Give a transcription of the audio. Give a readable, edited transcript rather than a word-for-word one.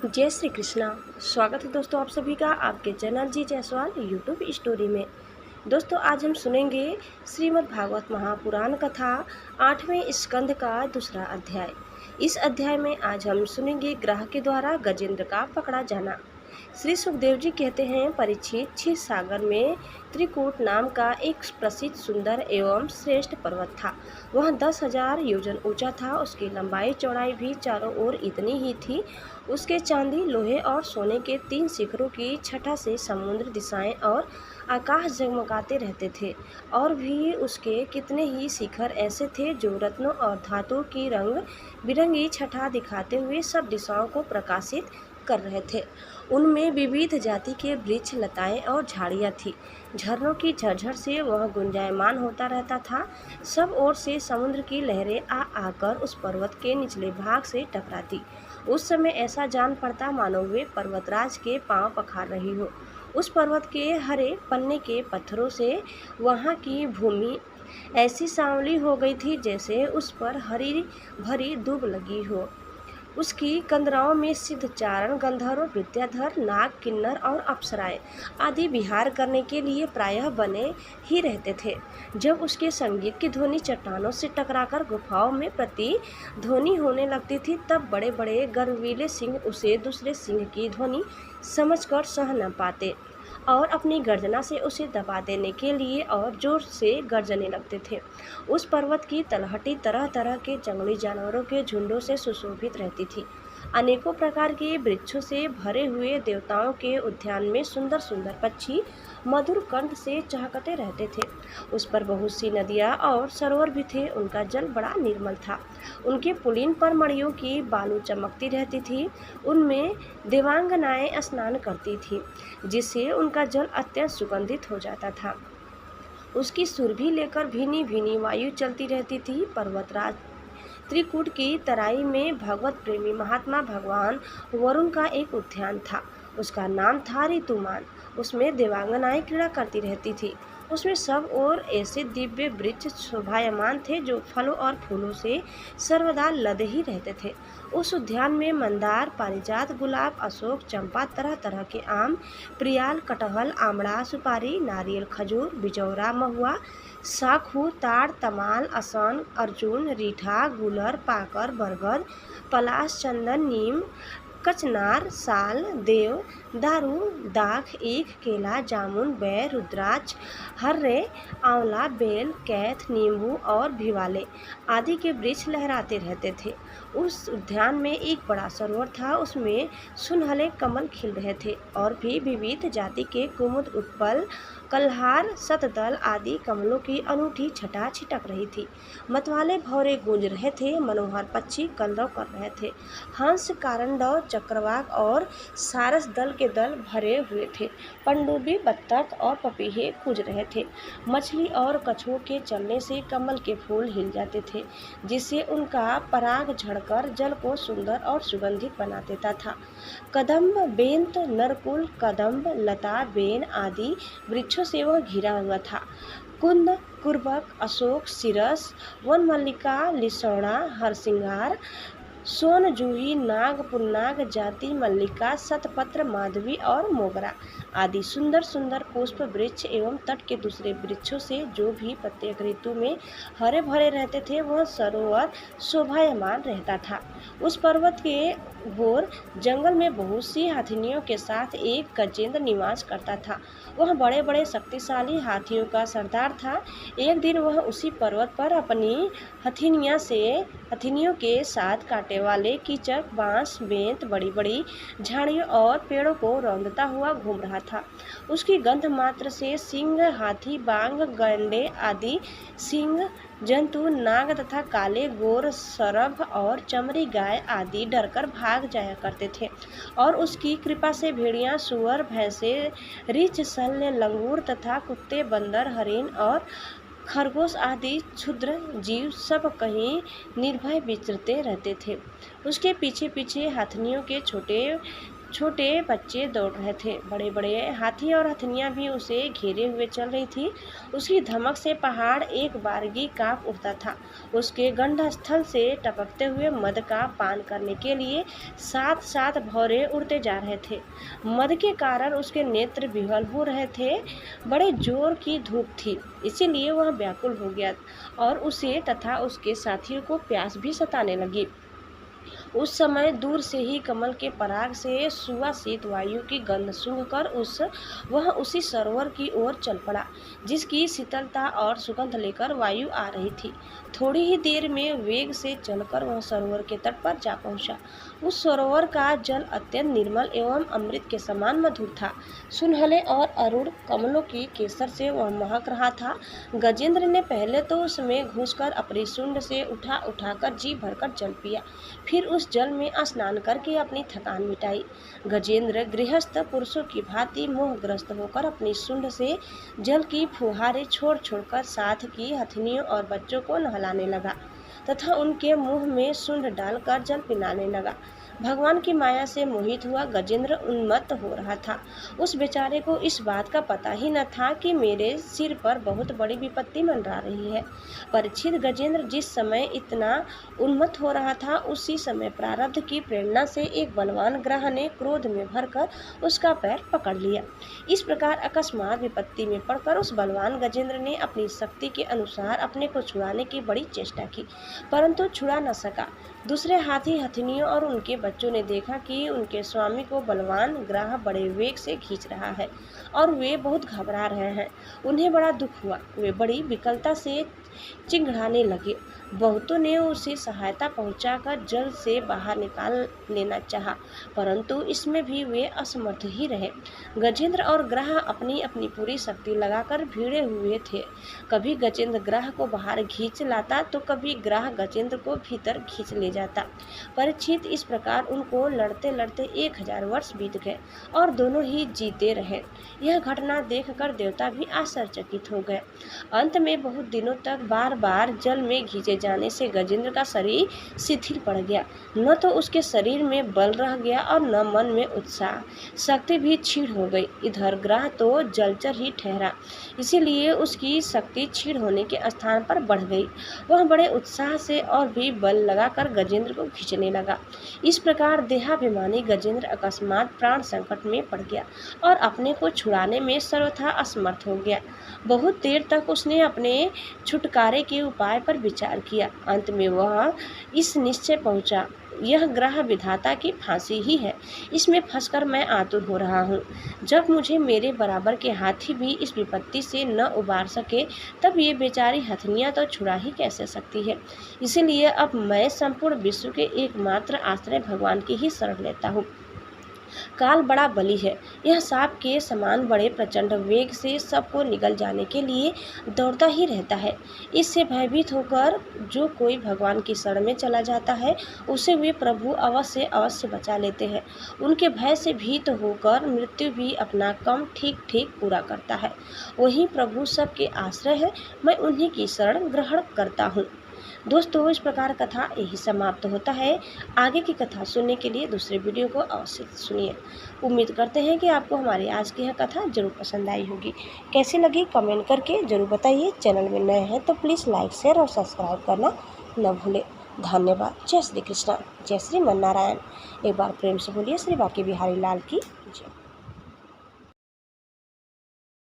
जय श्री कृष्णा। स्वागत है दोस्तों आप सभी का आपके चैनल जी जायसवाल यूट्यूब स्टोरी में। दोस्तों आज हम सुनेंगे श्रीमद् भागवत महापुराण कथा 8वें स्कंद का दूसरा अध्याय। इस अध्याय में आज हम सुनेंगे ग्रह के द्वारा गजेंद्र का पकड़ा जाना। श्री सुखदेव जी कहते हैं, परीक्षित, क्षीर सागर में त्रिकूट नाम का एक प्रसिद्ध सुंदर एवं श्रेष्ठ पर्वत था। वह 10,000 योजन ऊंचा था। उसकी लंबाई चौड़ाई भी चारों ओर इतनी ही थी। उसके चांदी, लोहे और सोने के 3 शिखरों की छटा से समुद्र, दिशाएं और आकाश जगमगाते रहते थे। और भी उसके कितने ही शिखर ऐसे थे जो रत्नों और धातु की रंग बिरंगी छटा दिखाते हुए सब दिशाओं को प्रकाशित कर रहे थे। उनमें विविध जाति के वृक्ष, लताएं और झाड़ियां थी। झरनों की झरझर से वह गुंजायमान होता रहता था। सब ओर से समुद्र की लहरें आ आकर उस पर्वत के निचले भाग से टकराती। उस समय ऐसा जान पड़ता मानो वे पर्वतराज के पांव पखार रही हो। उस पर्वत के हरे पन्ने के पत्थरों से वहां की भूमि ऐसी सांवली हो गई थी जैसे उस पर हरी भरी दूब लगी हो। उसकी कंदराओं में सिद्धचारण, गंधर्व, विद्याधर, नाग, किन्नर और अप्सराएं आदि विहार करने के लिए प्रायः बने ही रहते थे। जब उसके संगीत की ध्वनि चट्टानों से टकराकर गुफाओं में प्रतिध्वनि होने लगती थी, तब बड़े बड़े गर्वीले सिंह उसे दूसरे सिंह की ध्वनि समझकर सह न पाते और अपनी गर्जना से उसे दबा देने के लिए और जोर से गर्जने लगते थे। उस पर्वत की तलहटी तरह तरह के जंगली जानवरों के झुंडों से सुशोभित रहती थी। अनेकों प्रकार के वृक्षों से भरे हुए देवताओं के उद्यान में सुंदर सुंदर पक्षी मधुर कंठ से चहकते रहते थे। उस पर बहुत सी नदियाँ और सरोवर भी थे। उनका जल बड़ा निर्मल था। उनके पुलिन पर मड़ियों की बालू चमकती रहती थी। उनमें देवांगनाएं स्नान करती थीं, जिससे उनका जल अत्यंत सुगंधित हो जाता था। उसकी सुरभि लेकर भीनी भीनी वायु चलती रहती थी। पर्वतराज त्रिकूट की तराई में भगवत प्रेमी महात्मा भगवान वरुण का एक उद्यान था। उसका नाम था ऋतुमान। उसमें देवांगनाएं क्रीड़ा करती रहती थी। उसमें सब और ऐसे दिव्य वृक्ष शोभायमान थे जो फलों और फूलों से सर्वदा लदे ही रहते थे। उस उद्यान में मंदार, पारिजात, गुलाब, अशोक, चंपा, तरह तरह के आम, प्रियाल, कटहल, आमड़ा, सुपारी, नारियल, खजूर, बिजौरा, महुआ, साखू, ताड़, तमाल, असन, अर्जुन, रीठा, गुलर, पाकर, बरगद, पलाश, चंदन, नीम, कचनार, साल, देव, दारू, दाख, ईख, केला, जामुन, बैर, रुद्राक्ष, हर्रे, आंवला, बेल, कैथ, नींबू और भिवाले आदि के वृक्ष लहराते रहते थे। उस उद्यान में एक बड़ा सरोवर था। उसमें सुनहले कमल खिल रहे थे और भी विविध जाति के कुमुद, उत्पल, कल्हार, शतदल आदि कमलों की अनूठी छटा छिटक रही थी। मतवाले भौरे गूंज रहे थे। मनोहर पक्षी कलरव कर रहे थे। हंस, कारंडव, चक्रवाक और सारस दल के दल भरे हुए थे। पनडुब्बी, बत्तख और पपीहे कूद रहे थे। मछली और कछुओं के चलने से कमल के फूल हिल जाते थे, जिससे उनका पराग झड़कर जल को सुंदर और सुगंधित बना देता था। कदम्ब, बेंत, नरकुल, कदम्ब, लता, बेन आदि वृक्षों से वह घिरा हुआ था। कुंद, कुर्बक, अशोक, सिरस, वन मल्लिका, लिसौड़ा, हरसिंगार, सोन जूही, नाग, पुन्नाग, जाति मल्लिका, शतपत्र, माधवी और मोगरा आदि सुंदर सुंदर पुष्प वृक्ष एवं तट के दूसरे वृक्षों से जो भी प्रत्येक ऋतु में हरे भरे रहते थे, वह सरोवर शोभायमान रहता था। उस पर्वत के घोर जंगल में बहुत सी हाथिनियों के साथ एक गजेंद्र निवास करता था। वह बड़े बड़े शक्तिशाली हाथियों का सरदार था। एक दिन वह उसी पर्वत पर अपनी हथिनियों के साथ कांटे वाले कीचक, बांस, बेंत, बड़ी बड़ी झाड़ियों और पेड़ों को रौंदता हुआ घूम रहा था। उसकी गंध मात्र से सिंह, हाथी, बाघ, गैंडे आदि सिंह जंतु, नाग तथा काले गोर, सरभ और चमरी गाय आदि डरकर भाग जाया करते थे। और उसकी कृपा से भेड़िया, सुअर, भैंसे, रीछ, शल्य, लंगूर तथा कुत्ते, बंदर, हरिण और खरगोश आदि क्षुद्र जीव सब कहीं निर्भय विचरते रहते थे। उसके पीछे पीछे हाथिनियों के छोटे छोटे बच्चे दौड़ रहे थे। बड़े बड़े हाथी और हथनियाँ भी उसे घेरे हुए चल रही थी। उसकी धमक से पहाड़ एक बारगी काँप उठता था। उसके गंडस्थल से टपकते हुए मद का पान करने के लिए साथ साथ भौरे उड़ते जा रहे थे। मद के कारण उसके नेत्र विह्वल हो रहे थे। बड़े जोर की धूप थी, इसीलिए वह व्याकुल हो गया और उसे तथा उसके साथियों को प्यास भी सताने लगी। उस समय दूर से ही कमल के पराग से सुवासित वायु की गंध सूंघकर वह उसी सरोवर की ओर चल पड़ा, जिसकी शीतलता और सुगंध लेकर वायु आ रही थी। थोड़ी ही देर में वेग से चलकर वह सरोवर के तट पर जा पहुंचा। उस सरोवर का जल अत्यंत निर्मल एवं अमृत के समान मधुर था। सुनहले और अरुण कमलों की केसर से वह महक रहा था। गजेंद्र ने पहले तो उसमें घुसकर अपनी सूंड से उठाकर जी भरकर जल पिया, फिर उस जल में स्नान करके अपनी थकान मिटाई। गजेंद्र गृहस्थ पुरुषों की भांति मोहग्रस्त होकर अपनी सूंड से जल की फुहारें छोड़ छोड़कर साथ की हथनियों और बच्चों को नहलाने लगा तथा उनके मुंह में सूंड डालकर जल पिलाने लगा। भगवान की माया से मोहित हुआ गजेंद्र उन्मत्त हो रहा था। उस बेचारे को इस बात का पता ही न था कि मेरे सिर पर बहुत बड़ी विपत्ति मंडरा रही है। परीक्षित, गजेंद्र जिस समय इतना उन्मत्त हो रहा था, उसी समय प्रारब्ध की प्रेरणा से एक बलवान ग्रह ने क्रोध में भरकर उसका पैर पकड़ लिया। इस प्रकार अकस्मात विपत्ति में पड़कर उस बलवान गजेंद्र ने अपनी शक्ति के अनुसार अपने को छुड़ाने की बड़ी चेष्टा की, परंतु छुड़ा न सका। दूसरे हाथी हथनियों और उनके बच्चों ने देखा कि उनके स्वामी को बलवान ग्राह बड़े वेग से खींच रहा है और वे बहुत घबरा रहे हैं। उन्हें बड़ा दुख हुआ। वे बड़ी विकलता से चिंघाड़ने लगे। बहुतों ने उसे सहायता पहुंचाकर जल से बाहर निकाल लेना चाहा, परंतु इसमें भी वे असमर्थ ही रहे। गजेंद्र और ग्राह अपनी अपनी पूरी शक्ति लगाकर भिड़े हुए थे। कभी गजेंद्र ग्राह को बाहर खींच लाता तो कभी ग्राह गजेंद्र को भीतर खींच ले जाता। परीक्षित, इस प्रकार उनको लड़ते लड़ते 1000 वर्ष बीत गए और दोनों ही जीते रहे। यह घटना देखकर देवता भी आश्चर्यचकित हो गए। अंत में बहुत दिनों तक बार बार जल में खींचे जाने से गजेंद्र का शरीर शिथिल पड़ गया। न तो उसके शरीर में बल रह गया और न मन में उत्साह, शक्ति भी क्षीण हो गई। इधर ग्राह तो जलचर ही ठहरा, इसीलिए उसकी शक्ति क्षीण होने के स्थान पर बढ़ गई। वह बड़े उत्साह से और भी बल लगाकर गजेंद्र को खींचने लगा। इस प्रकार देहाभिमानी गजेंद्र अकस्मात प्राण संकट में पड़ गया और अपने को छुड़ाने में सर्वथा असमर्थ हो गया। बहुत देर तक उसने अपने छुटकारे के उपाय पर विचार किया। अंत में वह इस निश्चय पहुंचा, यह ग्रह विधाता की फांसी ही है। इसमें फंसकर मैं आतुर हो रहा हूँ। जब मुझे मेरे बराबर के हाथी भी इस विपत्ति से न उबार सके, तब ये बेचारी हथनियाँ तो छुड़ा ही कैसे सकती है। इसलिए अब मैं संपूर्ण विश्व के एकमात्र आश्रय भगवान की ही शरण लेता हूँ। काल बड़ा बली है। यह सांप के समान बड़े प्रचंड वेग से सबको निगल जाने के लिए दौड़ता ही रहता है। इससे भयभीत होकर जो कोई भगवान की शरण में चला जाता है, उसे वे प्रभु अवश्य अवश्य बचा लेते हैं। उनके भय से भीत होकर मृत्यु भी अपना काम ठीक ठीक पूरा करता है। वही प्रभु सबके आश्रय है। मैं उन्हीं की शरण ग्रहण करता हूँ। दोस्तों, इस प्रकार कथा यही समाप्त होता है। आगे की कथा सुनने के लिए दूसरे वीडियो को अवश्य सुनिए। उम्मीद करते हैं कि आपको हमारी आज की यह कथा जरूर पसंद आई होगी। कैसी लगी कमेंट करके जरूर बताइए। चैनल में नए हैं तो प्लीज़ लाइक शेयर और सब्सक्राइब करना न भूलें। धन्यवाद। जय श्री कृष्ण, जय श्री मन नारायण। एक बार प्रेम से बोलिए श्री बांके बिहारी लाल की